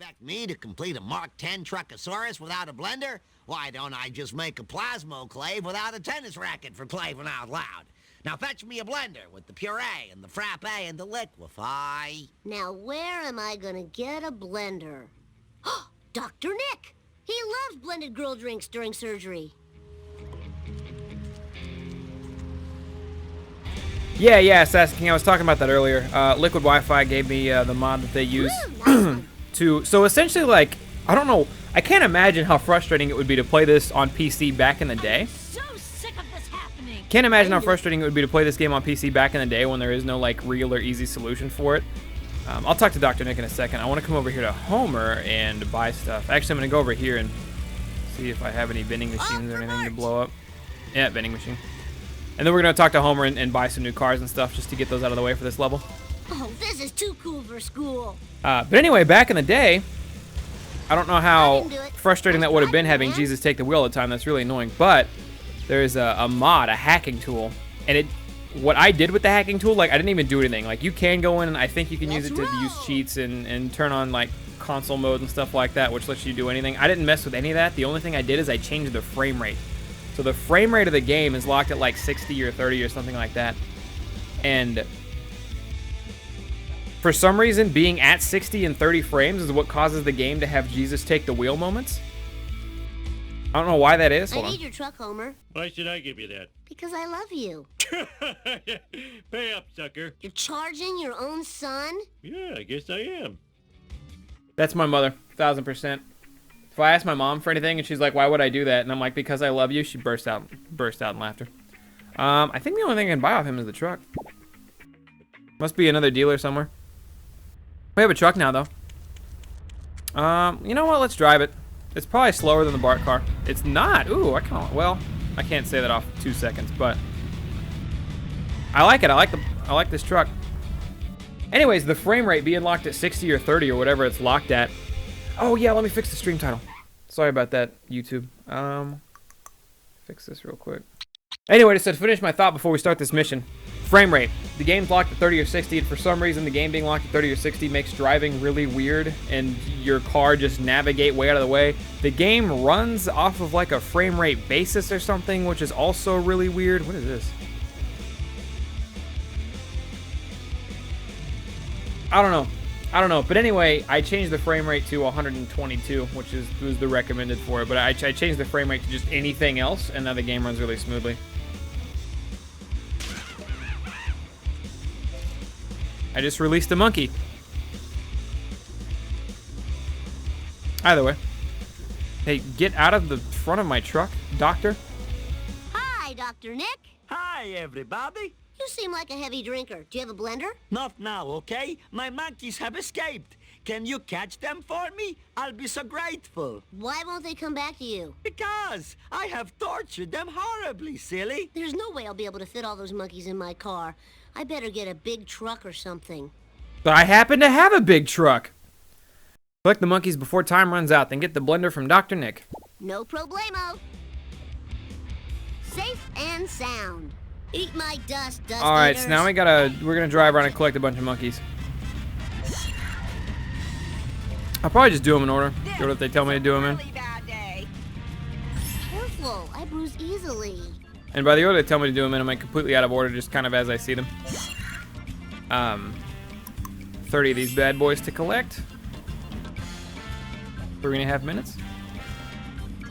Expect me to complete a Mark 10 Truckosaurus without a blender? Why don't I just make a plasmoclave without a tennis racket for claying out loud? Now fetch me a blender with the puree and the frappe and the liquefy. Now where am I gonna get a blender? Dr. Nick! He loves blended girl drinks during surgery. Yeah, Assassin King, I was talking about that earlier. Liquid Wi-Fi gave me the mod that they use so essentially, like, I don't know, I can't imagine how frustrating it would be to play this on PC back in the day. I'm so sick of this happening. Can't imagine how frustrating it would be to play this game on PC back in the day when there is no, like, real or easy solution for it. I'll talk to Dr. Nick in a second. I want to come over here to Homer and buy stuff. Actually, I'm going to go over here and see if I have any vending machines or anything to blow up. Yeah, vending machine. And then we're going to talk to Homer and buy some new cars and stuff just to get those out of the way for this level. Oh, this is too cool for school. But anyway, back in the day, I don't know how frustrating that would have been having Jesus take the wheel all the time. That's really annoying. But there's a mod, a hacking tool. And what I did with the hacking tool, like, I didn't even do anything. Like, you can go in and I think you can use it to use cheats and turn on, like, console mode and stuff like that, which lets you do anything. I didn't mess with any of that. The only thing I did is I changed the frame rate. So the frame rate of the game is locked at like 60 or 30 or something like that. And for some reason, being at 60 and 30 frames is what causes the game to have Jesus take the wheel moments. I don't know why that is. I need your truck, Homer. Why should I give you that? Because I love you. Pay up, sucker. You're charging your own son? Yeah, I guess I am. That's my mother, 1000%. If I ask my mom for anything and she's like, why would I do that? And I'm like, because I love you, she burst out in laughter. I think the only thing I can buy off him is the truck. Must be another dealer somewhere. We have a truck now, though. You know what? Let's drive it. It's probably slower than the BART car. It's not. Ooh, well, I can't say that off 2 seconds, but I like it. I like this truck. Anyways, the frame rate being locked at 60 or 30 or whatever it's locked at. Oh yeah, let me fix the stream title. Sorry about that, YouTube. Fix this real quick. Anyway, just to finish my thought before we start this mission. Frame rate. The game's locked at 30 or 60, and for some reason the game being locked at 30 or 60 makes driving really weird, and your car just navigate way out of the way. The game runs off of like a frame rate basis or something, which is also really weird. What is this? I don't know, but anyway, I changed the frame rate to 122, which was the recommended for it, but I changed the frame rate to just anything else, and now the game runs really smoothly. I just released a monkey. Either way. Hey, get out of the front of my truck, Doctor. Hi, Dr. Nick. Hi, everybody. You seem like a heavy drinker. Do you have a blender? Not now, okay? My monkeys have escaped. Can you catch them for me? I'll be so grateful. Why won't they come back to you? Because I have tortured them horribly, silly. There's no way I'll be able to fit all those monkeys in my car. I better get a big truck or something. But I happen to have a big truck. Collect the monkeys before time runs out, then get the blender from Dr. Nick. No problemo. Safe and sound. Eat my dust, dust Alright, eaters. so now we're gonna drive around and collect a bunch of monkeys. I'll probably just do them in order. Go what they tell me to do them in. Careful, I bruise easily. And by the order they tell me to do them in, I'm like completely out of order, just kind of as I see them. 30 of these bad boys to collect. 3.5 minutes.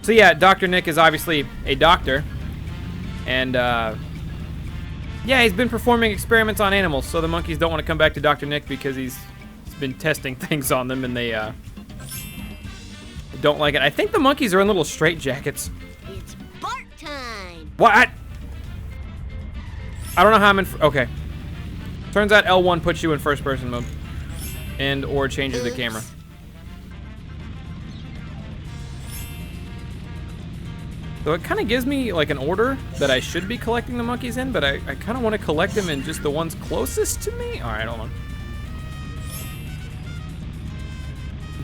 So yeah, Dr. Nick is obviously a doctor. And yeah, he's been performing experiments on animals, so the monkeys don't want to come back to Dr. Nick because he's been testing things on them, and they don't like it. I think the monkeys are in little straitjackets. It's BART time. What? I don't know how I'm in. Okay. Turns out L1 puts you in first-person mode, and or changes the camera. So it kind of gives me like an order that I should be collecting the monkeys in, but I kind of want to collect them in just the ones closest to me. All right, hold on.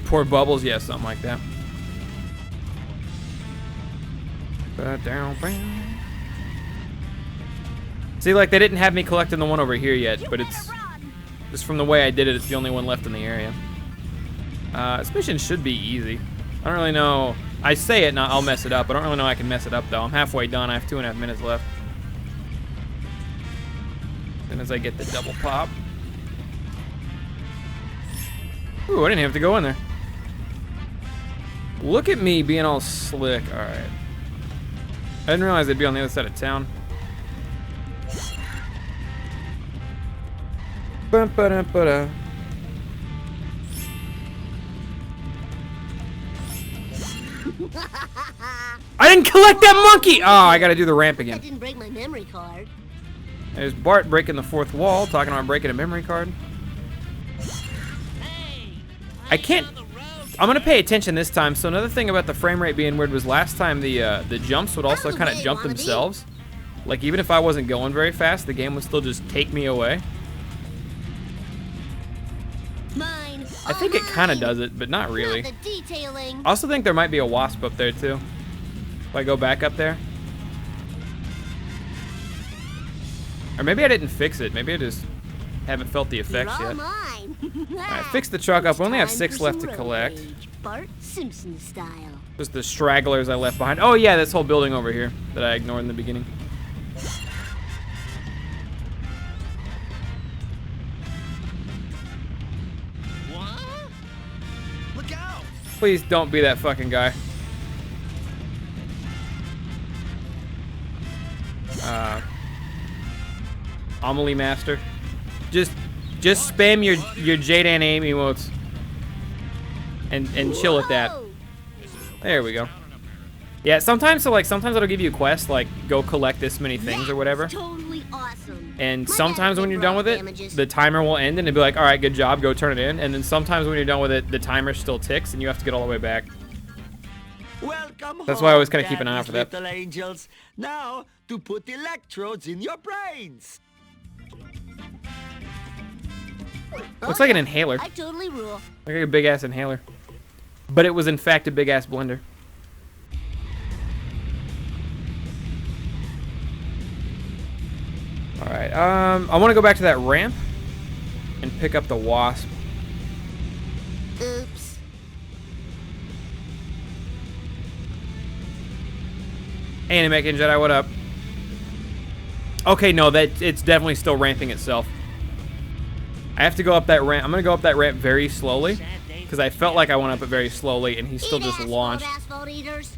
Poor Bubbles, yeah, something like that. See, like they didn't have me collecting the one over here yet, but it's just from the way I did it, it's the only one left in the area. This mission should be easy. I don't really know. I say it, and I'll mess it up. I don't really know I can mess it up, though. I'm halfway done. I have 2.5 minutes left. As soon as I get the double pop. Ooh, I didn't have to go in there. Look at me being all slick. All right. I didn't realize they'd be on the other side of town. Ba-ba-da-ba-da. I didn't collect that monkey! Oh, I gotta do the ramp That again. didn't break my memory card. There's Bart breaking the fourth wall, talking about breaking a memory card. I can't... I'm gonna pay attention this time. So another thing about the frame rate being weird was last time the jumps would also kind of jump themselves. Like even if I wasn't going very fast, the game would still just take me away. Mine. I think it kind of does it, but not really. The detailing. I also think there might be a wasp up there too. If I go back up there. Or maybe I didn't fix it. Maybe I just haven't felt the effects You're all yet. mine. Alright, fix the truck up. We only have Time 6 for left some to road collect. rage, Bart Simpson style. Just the stragglers I left behind. Oh yeah, this whole building over here that I ignored in the beginning. What? Look out! Please don't be that fucking guy. Amelie Master. Just spam your Jaden aim emotes. And chill with that. Whoa. There we go. Yeah, sometimes it'll give you a quest like go collect this many things or whatever. That's totally awesome. And My sometimes bad, when big you're done with rock it, damages. the timer will end and it'll be like, all right, good job, go turn it in. And then sometimes when you're done with it, the timer still ticks and you have to get all the way back. Welcome That's why I always home, kinda keep an eye out for Daddy's that. Little angels. Now to put electrodes in your brains. Looks like an inhaler. I totally rule. Like a big ass inhaler. But it was in fact a big ass blender. Alright, I want to go back to that ramp and pick up the wasp. Oops. Hey, Animaking Jedi, what up? Okay, no, it's definitely still ramping itself. I have to go up that ramp. I'm gonna go up that ramp very slowly because I felt like I went up it very slowly and he still Eat just asphalt, launched. asphalt eaters.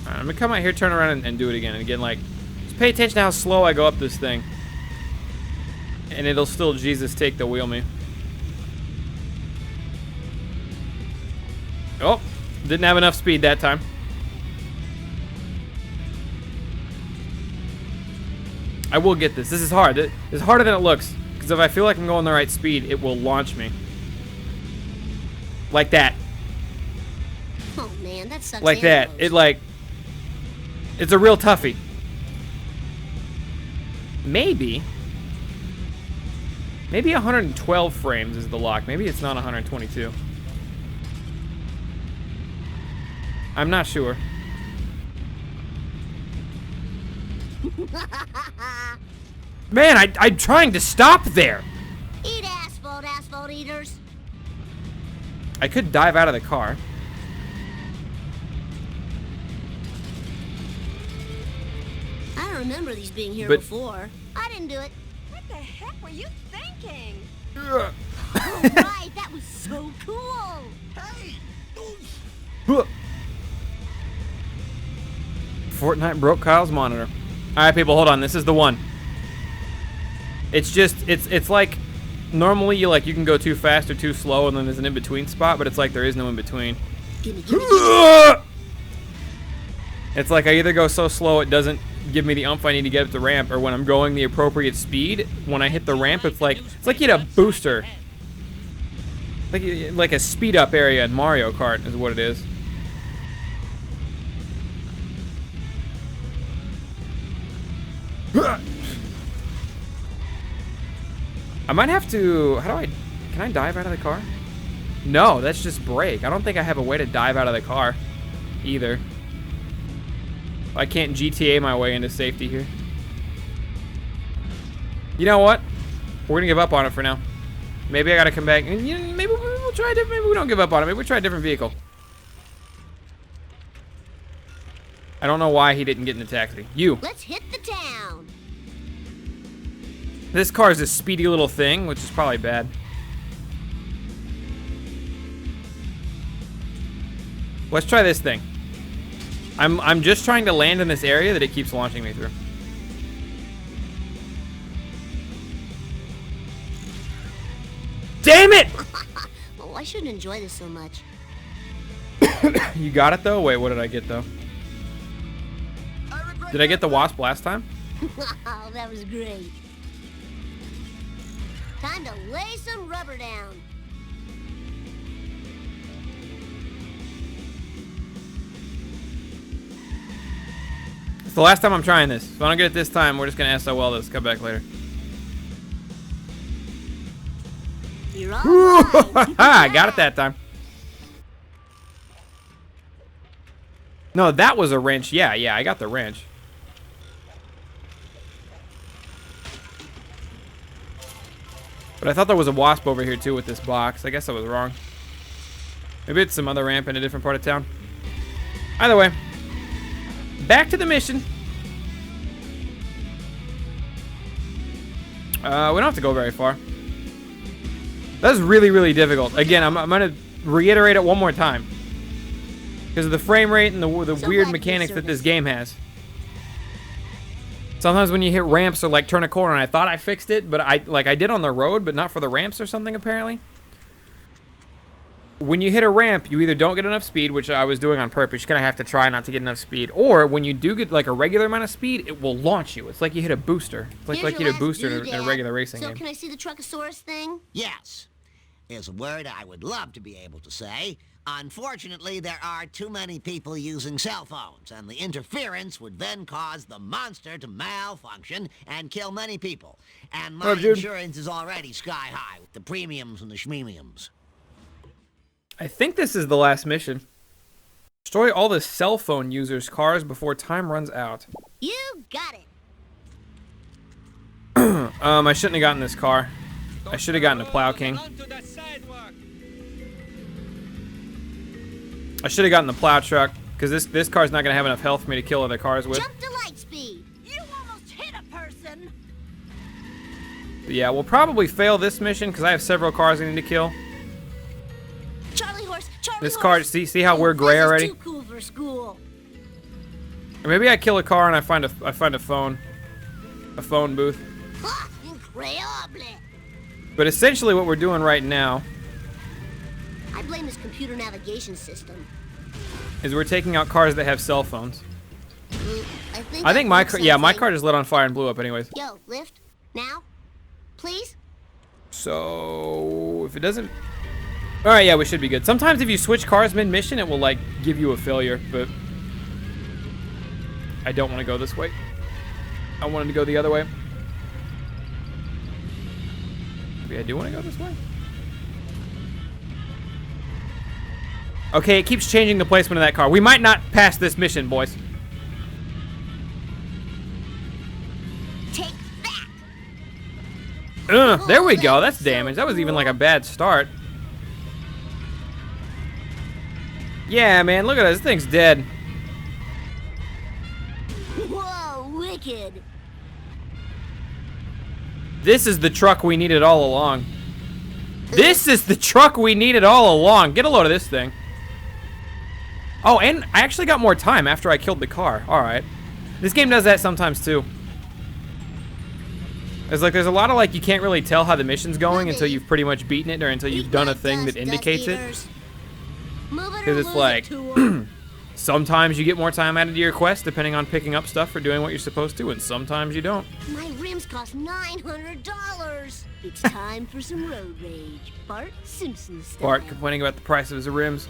Alright, I'm gonna come out here, turn around, and do it again. And again, like, just pay attention to how slow I go up this thing. And it'll still, Jesus, take the wheel me. Oh, didn't have enough speed that time. I will get this. This is hard. It's harder than it looks. Because if I feel like I'm going the right speed, it will launch me. Like that. Oh man, that sucks. Like that. It's a real toughie. Maybe 112 frames is the lock. Maybe it's not 122. I'm not sure. Man, I'm trying to stop there. Eat asphalt, asphalt eaters. I could dive out of the car. I don't remember these being here But- before. I didn't do it. What the heck were you thinking? Oh, right, that was so cool. Fortnite broke Kyle's monitor. All right, people, hold on. This is the one. It's just, it's like, normally you can go too fast or too slow, and then there's an in-between spot, but it's like there is no in-between. Gimme, gimme, gimme. It's like I either go so slow it doesn't give me the oomph I need to get up the ramp, or when I'm going the appropriate speed, when I hit the ramp, it's like you hit a booster. Like a speed up area in Mario Kart is what it is. I might have to, can I dive out of the car? No, that's just brake. I don't think I have a way to dive out of the car either. I can't GTA my way into safety here. You know what? We're gonna give up on it for now. Maybe I gotta come back and maybe we'll try a different. Maybe we don't give up on it. Maybe we try a different vehicle. I don't know why he didn't get in the taxi. You. Let's hit the town. This car is a speedy little thing, which is probably bad. Let's try this thing. I'm just trying to land in this area that it keeps launching me through. Damn it! Oh, I shouldn't enjoy this so much. You got it though? Wait, what did I get though? Did I get the wasp last time? Oh, that was great. Time to lay some rubber down. It's the last time I'm trying this. If I don't get it this time, we're just gonna SOL this. Come back later. You're all right. I got it that time. No, that was a wrench. Yeah, I got the wrench. But I thought there was a wasp over here too with this box. I guess I was wrong. Maybe it's some other ramp in a different part of town. Either way, back to the mission. We don't have to go very far. That's really, really difficult. Again, I'm going to reiterate it one more time. Because of the frame rate and the weird mechanics that this game has. Sometimes when you hit ramps or like turn a corner, and I thought I fixed it, but I did on the road, but not for the ramps or something apparently. When you hit a ramp, you either don't get enough speed, which I was doing on purpose. You're gonna have to try not to get enough speed, or when you do get like a regular amount of speed, it will launch you. It's like you hit a booster. It's like you hit a booster in a regular racing game. So can I see the Truckosaurus thing? Yes. Is a word I would love to be able to say. Unfortunately, there are too many people using cell phones, and the interference would then cause the monster to malfunction and kill many people. And my insurance is already sky high with the premiums and the schmemiums. I think this is the last mission. Destroy all the cell phone users' cars before time runs out. You got it. I shouldn't have gotten this car. I should have gotten a Plow King. I should have gotten the plow truck, because this car's not going to have enough health for me to kill other cars with. Jump to light speed. You almost hit a person. But yeah, we'll probably fail this mission, because I have several cars I need to kill. Charlie horse, Charlie This horse. car, see how we're gray already? This is too cool for school. Or maybe I kill a car and I find a phone booth. Ah, incredible. But essentially what we're doing right now I blame this computer navigation system. is we're taking out cars that have cell phones. I think my car, my car just lit on fire and blew up anyways. Yo, lift. Now? Please? So, if it doesn't... Alright, yeah, we should be good. Sometimes if you switch cars mid-mission, it will, like, give you a failure, but... I don't want to go this way. I wanted to go the other way. Maybe I do want to go this way? Okay, it keeps changing the placement of that car. We might not pass this mission, boys. Take that! There we go. That's damage. That was even like a bad start. Yeah, man. Look at this. This thing's dead. Whoa, wicked. This is the truck we needed all along. This is the truck we needed all along. Get a load of this thing. Oh, and I actually got more time after I killed the car. All right. This game does that sometimes too. It's like there's a lot of like you can't really tell how the mission's going until you've pretty much beaten it or until you've done a thing that indicates it. Because it's like sometimes you get more time added to your quest depending on picking up stuff or doing what you're supposed to, and sometimes you don't. My rims cost $900. It's time for some road rage. Bart Simpson style. Bart complaining about the price of his rims.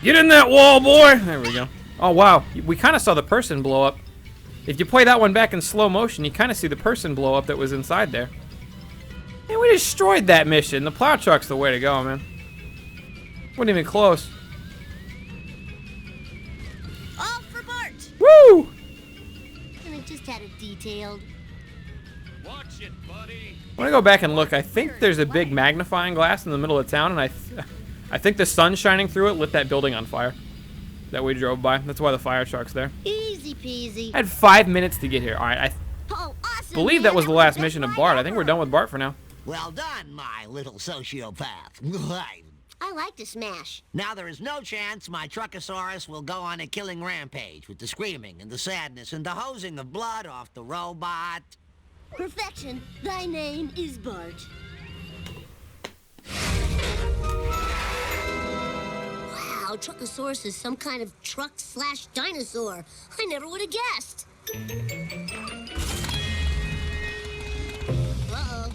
Get in that wall, boy! There we go. Oh, wow. We kind of saw the person blow up. If you play that one back in slow motion, you kind of see the person blow up that was inside there. And we destroyed that mission. The plow truck's the way to go, man. Wasn't even close. All for Bart. Woo! And I just had it detailed. Watch it, buddy. I'm gonna go back and look. I think there's a big magnifying glass in the middle of town, and I think the sun shining through it lit that building on fire that we drove by. That's why the fire truck's there. Easy peasy. I had 5 minutes to get here. All right, I Oh, awesome, believe man. that was the last best mission of ride Bart. I think ever. we're done with Bart for now. Well done, my little sociopath. I like to smash. Now there is no chance my Truckosaurus will go on a killing rampage with the screaming and the sadness and the hosing of blood off the robot. Perfection. Thy name is Bart. Wow, Truckosaurus is some kind of truck/dinosaur. I never would have guessed. Uh-oh.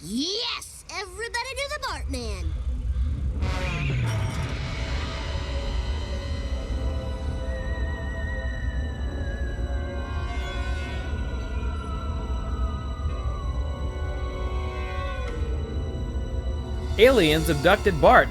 Yes! Everybody do the Bartman! Aliens abducted Bart.